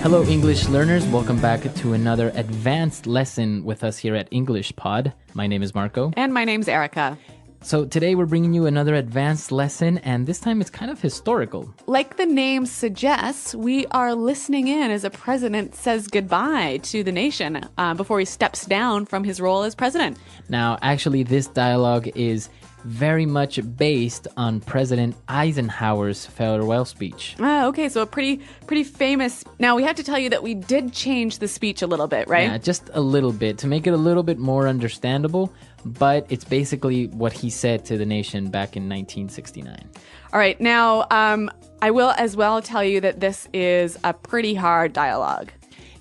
Hello, English learners. Welcome back to another advanced lesson with us here at English Pod. My name is Marco. And my name's Erica. So today we're bringing you another advanced lesson, and this time it's kind of historical. Like the name suggests, we are listening in as a president says goodbye to the nation before he steps down from his role as president. Now, actually, this dialogue is very much based on President Eisenhower's farewell speech. Okay, so a pretty famous. Now, we have to tell you that we did change the speech a little bit, right? Yeah, just a little bit to make it a little bit more understandable, but it's basically what he said to the nation back in 1969. All right, now I will as well tell you that this is a pretty hard dialogue.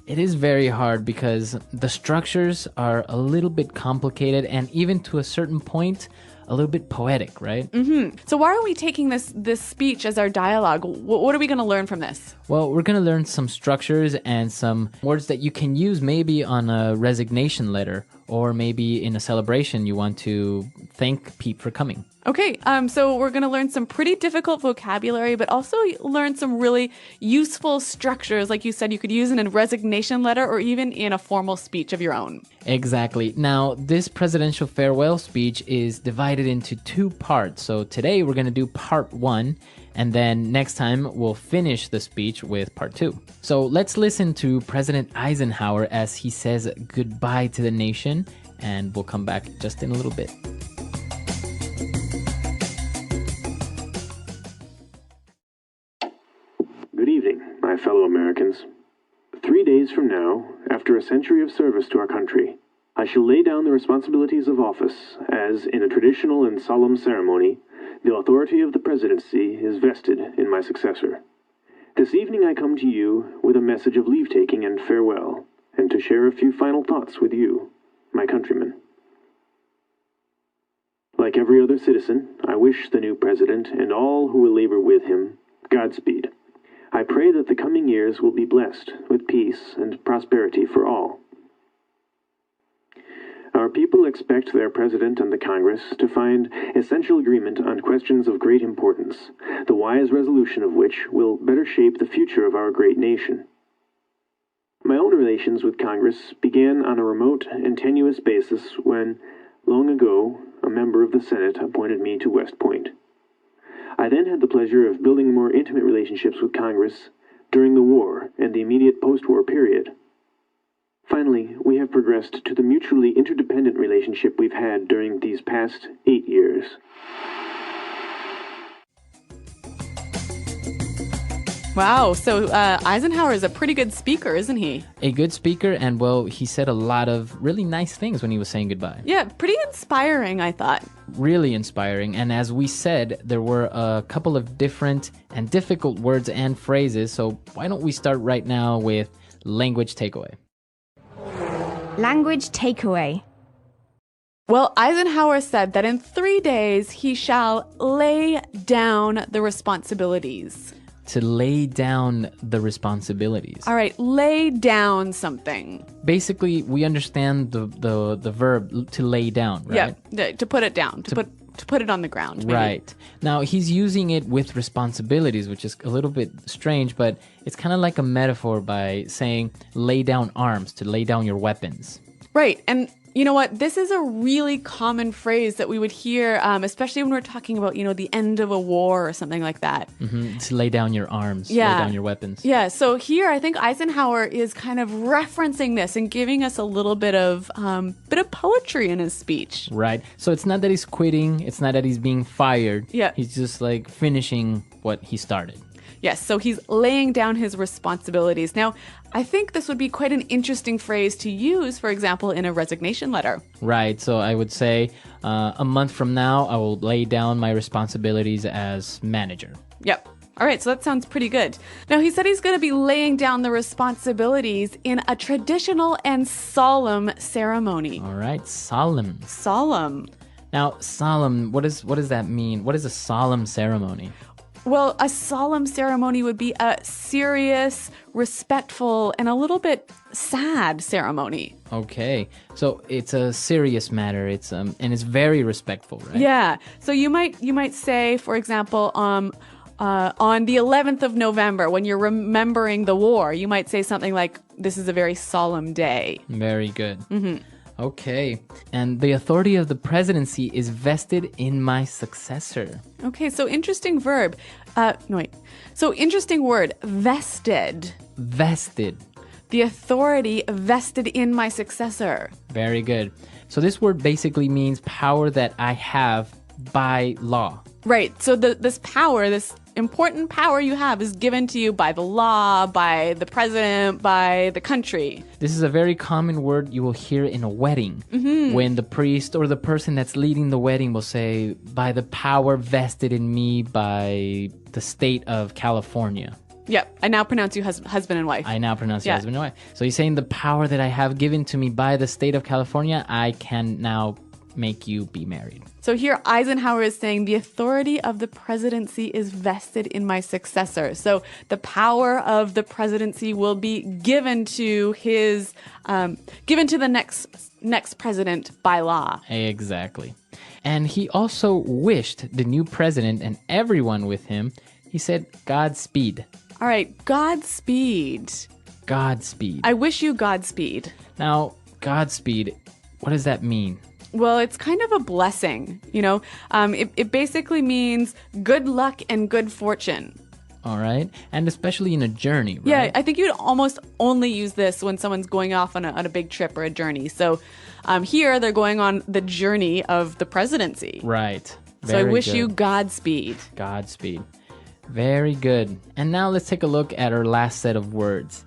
It is very hard because the structures are a little bit complicated and even to a certain point, a little bit poetic, right? Mm-hmm. So why are we taking this speech as our dialogue? What are we going to learn from this? Well, we're going to learn some structures and some words that you can use maybe on a resignation letter or maybe in a celebration you want to thank Pete for coming. Okay, so we're going to learn some pretty difficult vocabulary, but also learn some really useful structures. Like you said, you could use in a resignation letter or even in a formal speech of your own. Exactly. Now, this presidential farewell speech is divided into two parts. So today we're going to do part one, and then next time we'll finish the speech with part two. So let's listen to President Eisenhower as he says goodbye to the nation, and we'll come back just in a little bit. Good evening, my fellow Americans. 3 days from now, after a century of service to our country, I shall lay down the responsibilities of office as, in a traditional and solemn ceremony, the authority of the presidency is vested in my successor. This evening I come to you with a message of leave-taking and farewell, and to share a few final thoughts with you, my countrymen. Like every other citizen, I wish the new president and all who will labor with him Godspeed. I pray that the coming years will be blessed with peace and prosperity for all. Our people expect their president and the Congress to find essential agreement on questions of great importance, the wise resolution of which will better shape the future of our great nation. My own relations with Congress began on a remote and tenuous basis when, long ago, a member of the Senate appointed me to West Point. I then had the pleasure of building more intimate relationships with Congress during the war and the immediate post-war period. Finally, we have progressed to the mutually interdependent relationship we've had during these past 8 years. Wow, so Eisenhower is a pretty good speaker, isn't he? A good speaker, and well, he said a lot of really nice things when he was saying goodbye. Yeah, pretty inspiring, I thought. Really inspiring, and as we said, there were a couple of different and difficult words and phrases, so why don't we start right now with language takeaway. Language takeaway. Well, Eisenhower said that in 3 days he shall lay down the responsibilities. To lay down the responsibilities. All right, lay down something. Basically, we understand the verb to lay down, right? Yeah, to put it down, to put it on the ground. Maybe. Right. Now, he's using it with responsibilities, which is a little bit strange, but it's kind of like a metaphor by saying lay down arms, to lay down your weapons. Right, and you know what? This is a really common phrase that we would hear, especially when we're talking about, the end of a war or something like that. Mm-hmm. To lay down your arms, yeah. Lay down your weapons. Yeah, so here I think Eisenhower is kind of referencing this and giving us a little bit of poetry in his speech. Right. So it's not that he's quitting. It's not that he's being fired. Yeah. He's just like finishing what he started. Yes, so he's laying down his responsibilities. Now, I think this would be quite an interesting phrase to use, for example, in a resignation letter. Right, so I would say a month from now, I will lay down my responsibilities as manager. Yep. All right, so that sounds pretty good. Now, he said he's going to be laying down the responsibilities in a traditional and solemn ceremony. All right, solemn. Solemn. Now, solemn, what does that mean? What is a solemn ceremony? Well, a solemn ceremony would be a serious, respectful, and a little bit sad ceremony. Okay, so it's a serious matter. It's and it's very respectful, right? Yeah. So you might say, for example, On the 11th of November, when you're remembering the war, you might say something like, this is a very solemn day. Very good. Okay. And the authority of the presidency is vested in my successor. Okay, so interesting verb. No, wait. So interesting word, vested. Vested. The authority vested in my successor. Very good. So this word basically means power that I have by law. Right. So this power, this important power you have is given to you by the law, by the president, by the country. This is a very common word you will hear in a wedding when the priest or the person that's leading the wedding will say, by the power vested in me by the state of California. Yep. I now pronounce you husband and wife. I now pronounce you husband and wife. So he's saying the power that I have given to me by the state of California, I can now make you be married. So here Eisenhower is saying the authority of the presidency is vested in my successor. So the power of the presidency will be given to the next president by law. Exactly. And he also wished the new president and everyone with him, he said, Godspeed. All right, Godspeed. Godspeed. I wish you Godspeed. Now, Godspeed, what does that mean? Well, it's kind of a blessing, you know. It basically means good luck and good fortune. All right. And especially in a journey, right? Yeah, I think you'd almost only use this when someone's going off on a big trip or a journey. So here they're going on the journey of the presidency. Right. So I wish you Godspeed. Godspeed. Very good. And now let's take a look at our last set of words.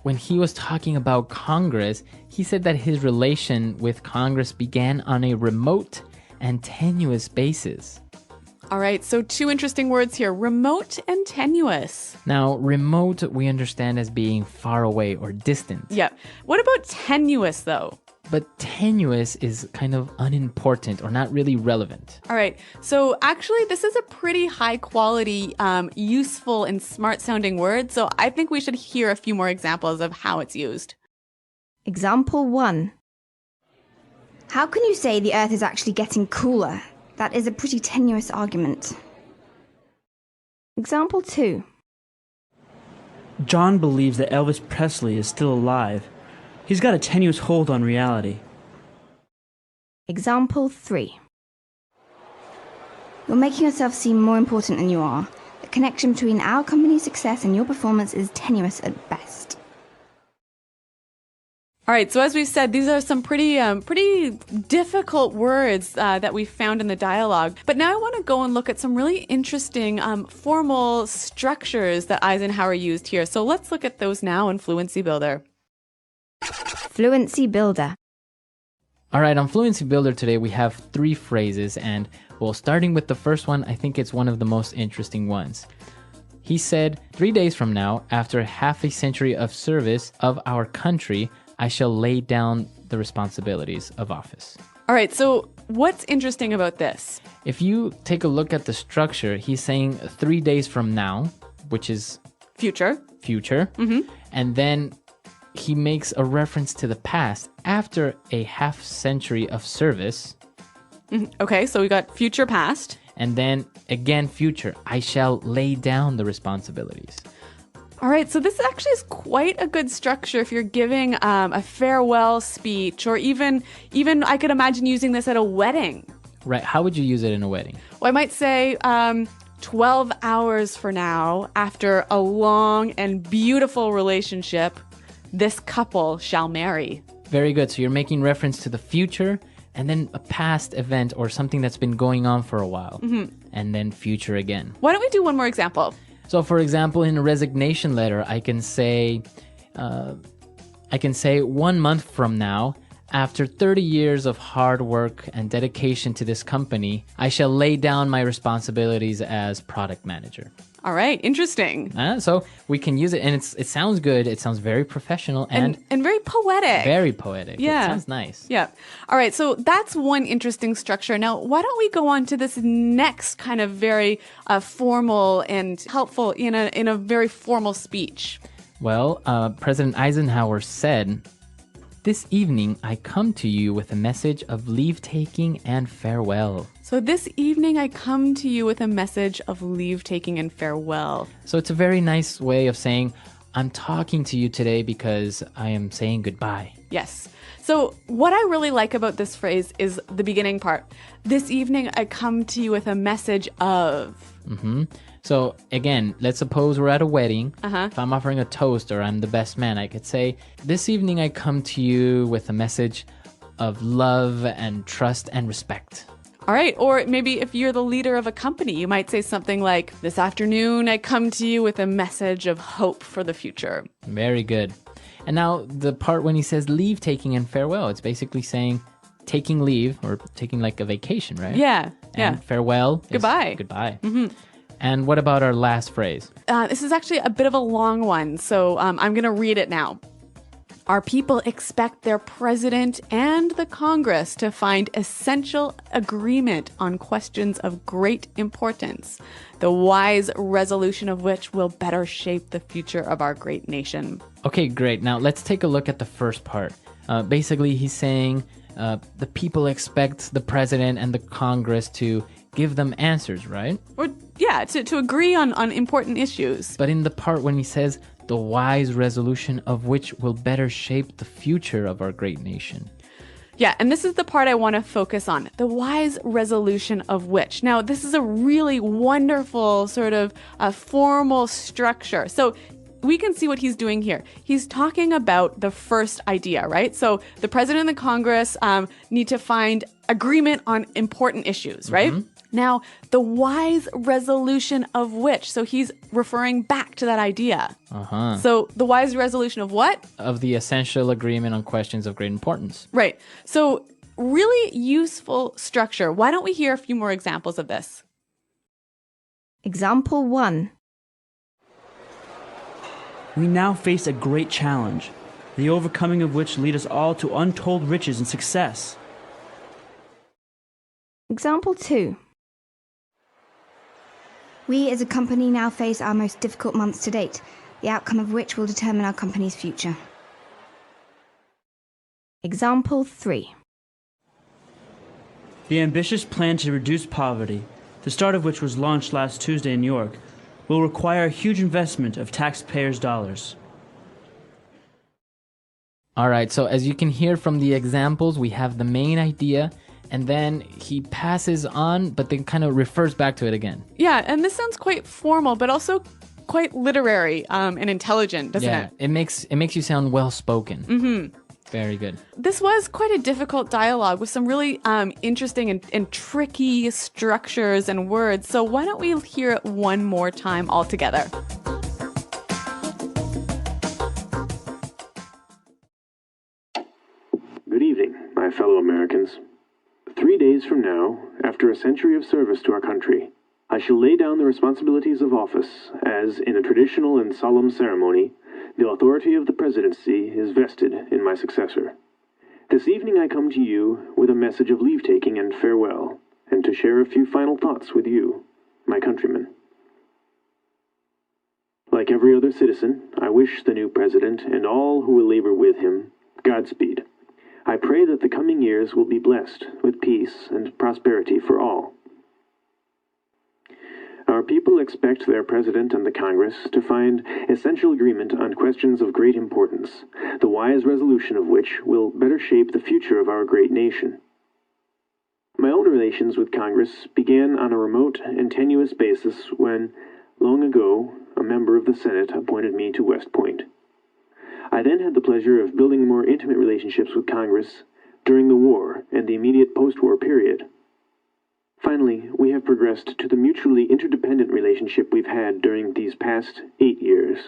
When he was talking about Congress, he said that his relation with Congress began on a remote and tenuous basis. All right, so two interesting words here, remote and tenuous. Now, remote we understand as being far away or distant. Yeah. What about tenuous, though? But tenuous is kind of unimportant or not really relevant. All right. So actually, this is a pretty high quality, useful and smart sounding word. So I think we should hear a few more examples of how it's used. Example 1. How can you say the Earth is actually getting cooler? That is a pretty tenuous argument. Example 2. John believes that Elvis Presley is still alive. He's got a tenuous hold on reality. Example 3. You're making yourself seem more important than you are. The connection between our company's success and your performance is tenuous at best. All right, so as we've said, these are some pretty difficult words that we found in the dialogue. But now I want to go and look at some really interesting formal structures that Eisenhower used here. So let's look at those now in Fluency Builder. Fluency Builder. All right, on Fluency Builder today, we have 3 phrases. And, well, starting with the first one, I think it's one of the most interesting ones. He said, 3 days from now, after half a century of service of our country, I shall lay down the responsibilities of office. All right, so what's interesting about this? If you take a look at the structure, he's saying 3 days from now, which is Future. And then he makes a reference to the past after a half century of service. Okay, so we got future, past. And then again, future. I shall lay down the responsibilities. All right, so this actually is quite a good structure if you're giving a farewell speech, or even I could imagine using this at a wedding. Right. How would you use it in a wedding? Well, I might say 12 hours for now, after a long and beautiful relationship, this couple shall marry. Very good. So you're making reference to the future and then a past event or something that's been going on for a while. And then future again. Why don't we do one more example? So, for example, in a resignation letter, I can say 1 month from now, after 30 years of hard work and dedication to this company, I shall lay down my responsibilities as product manager. All right, interesting. So we can use it, and it sounds good. It sounds very professional And very poetic. very poetic. Yeah. It sounds nice. Yeah. All right, so that's one interesting structure. Now, why don't we go on to this next kind of very formal and helpful in a very formal speech? Well, President Eisenhower said, "This evening I come to you with a message of leave-taking and farewell." So this evening I come to you with a message of leave taking and farewell. So it's a very nice way of saying, I'm talking to you today because I am saying goodbye. Yes. So what I really like about this phrase is the beginning part. This evening I come to you with a message of. So again, let's suppose we're at a wedding. If I'm offering a toast or I'm the best man, I could say, this evening I come to you with a message of love and trust and respect. All right. Or maybe if you're the leader of a company, you might say something like, this afternoon I come to you with a message of hope for the future. Very good. And now the part when he says leave taking and farewell, it's basically saying taking leave or taking like a vacation, right? Yeah. And farewell is Goodbye. Goodbye. And what about our last phrase? This is actually a bit of a long one, so I'm going to read it now. Our people expect their president and the Congress to find essential agreement on questions of great importance, the wise resolution of which will better shape the future of our great nation. Okay, great. Now let's take a look at the first part. Basically, he's saying the people expect the president and the Congress to give them answers, right? Or, yeah, to agree on important issues. But in the part when he says the wise resolution of which will better shape the future of our great nation. Yeah, and this is the part I want to focus on, the wise resolution of which. Now, this is a really wonderful sort of formal structure. So we can see what he's doing here. He's talking about the first idea, right? So the president and the Congress need to find agreement on important issues, right? Now, the wise resolution of which, so he's referring back to that idea. So the wise resolution of what? Of the essential agreement on questions of great importance. Right. So really useful structure. Why don't we hear a few more examples of this? Example 1. We now face a great challenge, the overcoming of which lead us all to untold riches and success. Example 2. We as a company now face our most difficult months to date, the outcome of which will determine our company's future. Example 3. The ambitious plan to reduce poverty, the start of which was launched last Tuesday in New York, will require a huge investment of taxpayers' dollars. All right, so as you can hear from the examples, we have the main idea, and then he passes on, but then kind of refers back to it again. Yeah, and this sounds quite formal, but also quite literary and intelligent, doesn't it? It makes you sound well-spoken. Very good. This was quite a difficult dialogue with some really interesting and tricky structures and words. So why don't we hear it one more time all together? Good evening, my fellow Americans. 3 days from now, after a century of service to our country, I shall lay down the responsibilities of office as, in a traditional and solemn ceremony, the authority of the presidency is vested in my successor. This evening I come to you with a message of leave-taking and farewell, and to share a few final thoughts with you, my countrymen. Like every other citizen, I wish the new president and all who will labor with him Godspeed. I pray that the coming years will be blessed with peace and prosperity for all. Our people expect their president and the Congress to find essential agreement on questions of great importance, the wise resolution of which will better shape the future of our great nation. My own relations with Congress began on a remote and tenuous basis when, long ago, a member of the Senate appointed me to West Point. I then had the pleasure of building more intimate relationships with Congress during the war and the immediate post-war period. Finally, we have progressed to the mutually interdependent relationship we've had during these past 8 years.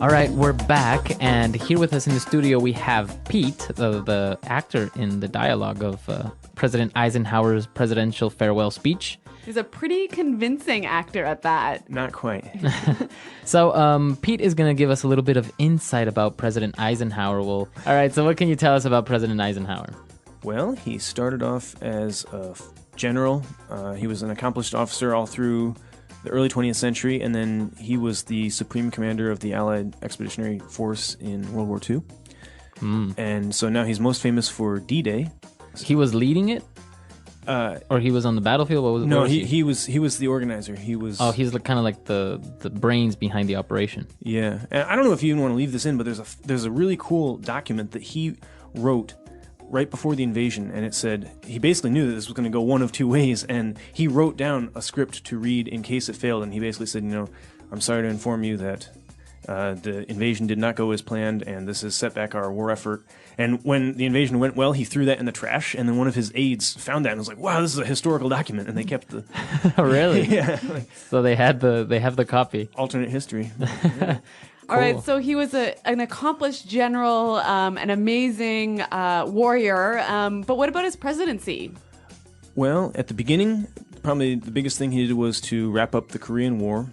All right, we're back, and here with us in the studio we have Pete, the actor in the dialogue of President Eisenhower's presidential farewell speech. He's a pretty convincing actor at that. Not quite. So Pete is going to give us a little bit of insight about President Eisenhower. All right, so what can you tell us about President Eisenhower? Well, he started off as a general. He was an accomplished officer all through the early 20th century, and then he was the supreme commander of the Allied Expeditionary Force in World War II. And so now he's most famous for D-Day. He was leading it, or he was on the battlefield. What was? No, where was he was the organizer. He was. Oh, he's kind of like the brains behind the operation. Yeah, and I don't know if you even want to leave this in, but there's a really cool document that he wrote right before the invasion, and it said he basically knew that this was going to go one of two ways, and he wrote down a script to read in case it failed, and he basically said, I'm sorry to inform you that the invasion did not go as planned, and this has set back our war effort. And when the invasion went well, he threw that in the trash, and then one of his aides found that and was like, "Wow, this is a historical document," and they kept the Really? yeah, So they have the copy. alternate history. All right, so he was an accomplished general, an amazing warrior, but what about his presidency? Well, at the beginning, probably the biggest thing he did was to wrap up the Korean War,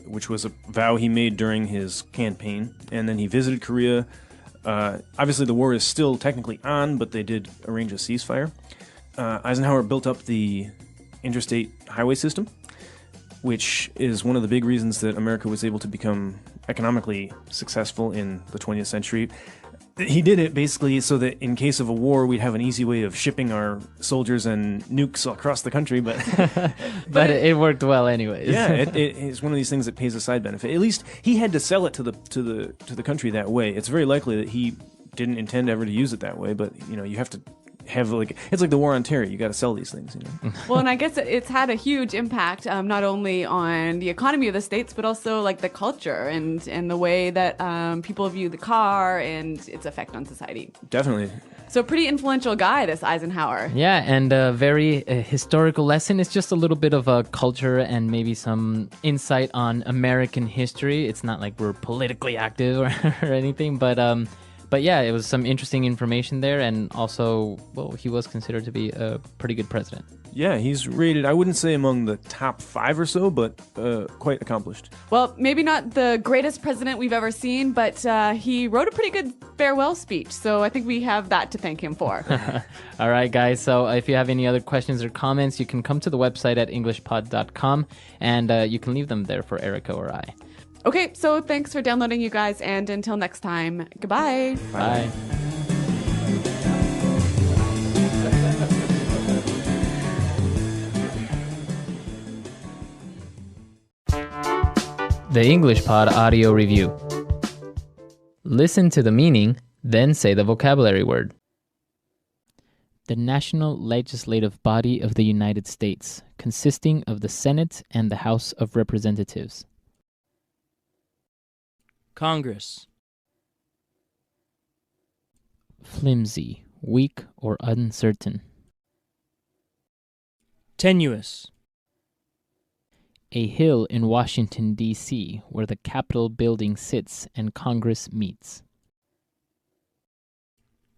which was a vow he made during his campaign. And then he visited Korea. Obviously, the war is still technically on, but they did arrange a ceasefire. Eisenhower built up the interstate highway system, which is one of the big reasons that America was able to become economically successful in the 20th century. He did it basically so that in case of a war, we'd have an easy way of shipping our soldiers and nukes across the country. But but it worked well anyways. Yeah, it's one of these things that pays a side benefit. At least he had to sell it to the country that way. It's very likely that he didn't intend ever to use it that way. But you have to have it's like the war on terror. You got to sell these things. Well, and I guess it's had a huge impact, not only on the economy of the states, but also like the culture and the way that people view the car and its effect on society. Definitely. So pretty influential guy, this Eisenhower. Yeah, and a very historical lesson. It's just a little bit of a culture and maybe some insight on American history. It's not like we're politically active or anything, but yeah, it was some interesting information there, and also, well, he was considered to be a pretty good president. Yeah, he's rated, I wouldn't say among the top 5 or so, but quite accomplished. Well, maybe not the greatest president we've ever seen, but he wrote a pretty good farewell speech, so I think we have that to thank him for. All right, guys, so if you have any other questions or comments, you can come to the website at englishpod.com, and you can leave them there for Erica or I. Okay, so thanks for downloading, you guys, and until next time, goodbye. Bye. The English Pod Audio Review. Listen to the meaning, then say the vocabulary word. The national legislative body of the United States, consisting of the Senate and the House of Representatives. Congress. Flimsy, weak, or uncertain. Tenuous. A hill in Washington, D.C., where the Capitol building sits and Congress meets.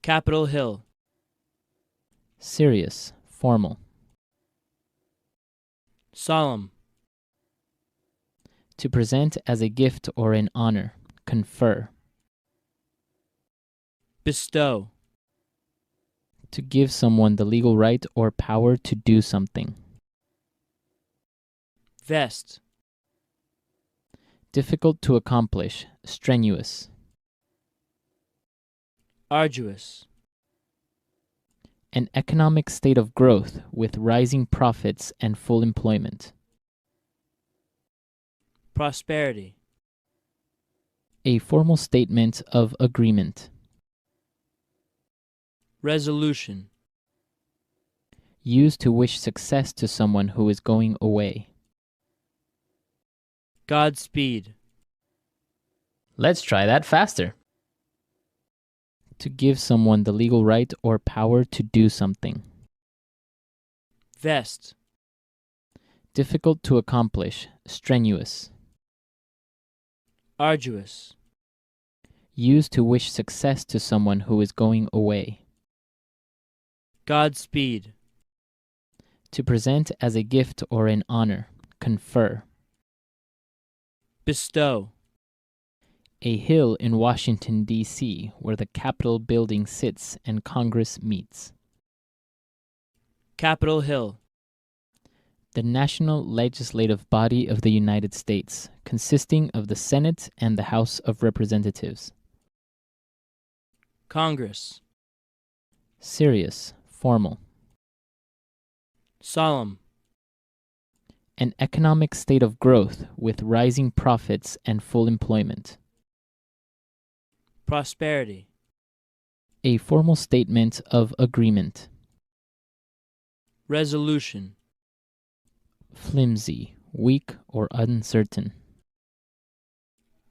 Capitol Hill. Serious, formal. Solemn. To present as a gift or an honor. Confer. Bestow. To give someone the legal right or power to do something. Vest. Difficult to accomplish, strenuous. Arduous. An economic state of growth with rising profits and full employment. Prosperity. A formal statement of agreement. Resolution. Used to wish success to someone who is going away. Godspeed. Let's try that faster. To give someone the legal right or power to do something. Vest. Difficult to accomplish, strenuous. Arduous. Used to wish success to someone who is going away. Godspeed. To present as a gift or an honor. Confer. Bestow. A hill in Washington, D.C., where the Capitol building sits and Congress meets. Capitol Hill. The national legislative body of the United States, consisting of the Senate and the House of Representatives. Congress. Serious, formal. Solemn. An economic state of growth with rising profits and full employment. Prosperity. A formal statement of agreement. Resolution. Flimsy, weak, or uncertain.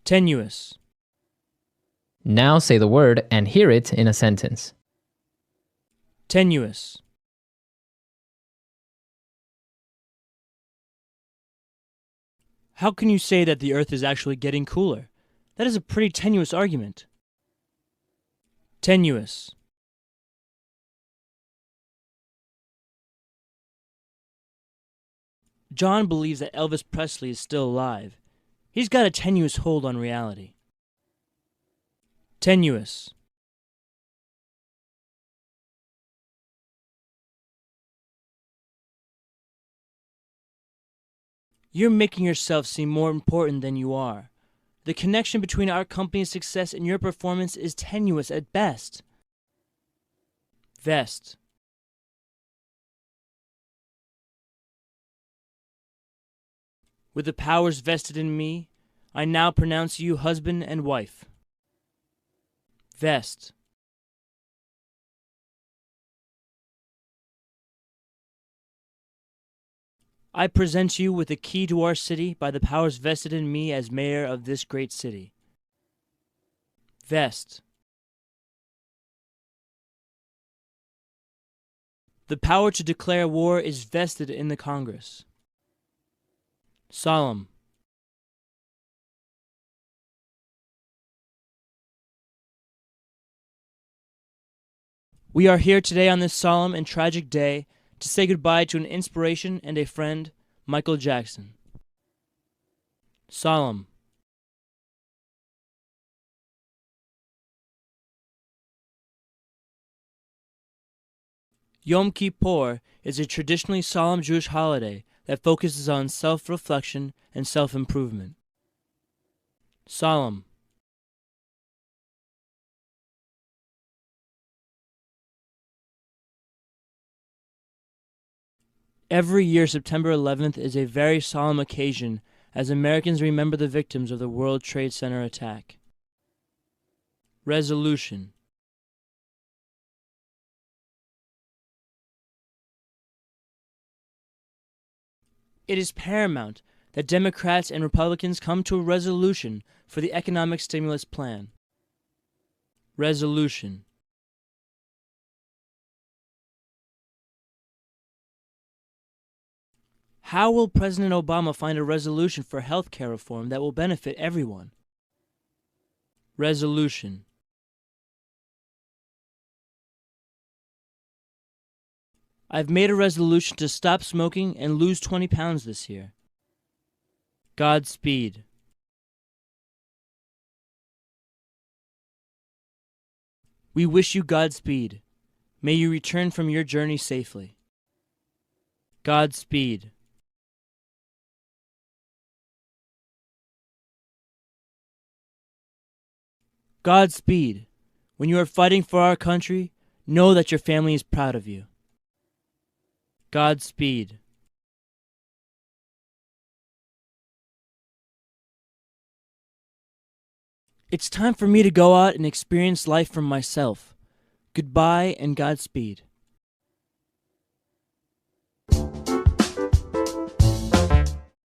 Tenuous. Now say the word and hear it in a sentence. Tenuous. How can you say that the Earth is actually getting cooler? That is a pretty tenuous argument. Tenuous. John believes that Elvis Presley is still alive. He's got a tenuous hold on reality. Tenuous. You're making yourself seem more important than you are. The connection between our company's success and your performance is tenuous at best. Vest. With the powers vested in me, I now pronounce you husband and wife. Vest. I present you with the key to our city by the powers vested in me as mayor of this great city. Vest. The power to declare war is vested in the Congress. Solemn. We are here today on this solemn and tragic day to say goodbye to an inspiration and a friend, Michael Jackson. Solemn. Yom Kippur is a traditionally solemn Jewish holiday that focuses on self-reflection and self-improvement. Solemn. Every year, September 11th is a very solemn occasion as Americans remember the victims of the World Trade Center attack. Resolution. It is paramount that Democrats and Republicans come to a resolution for the economic stimulus plan. Resolution. How will President Obama find a resolution for health care reform that will benefit everyone? Resolution. I've made a resolution to stop smoking and lose 20 pounds this year. Godspeed. We wish you Godspeed. May you return from your journey safely. Godspeed. Godspeed. When you are fighting for our country, know that your family is proud of you. Godspeed. It's time for me to go out and experience life for myself. Goodbye and Godspeed.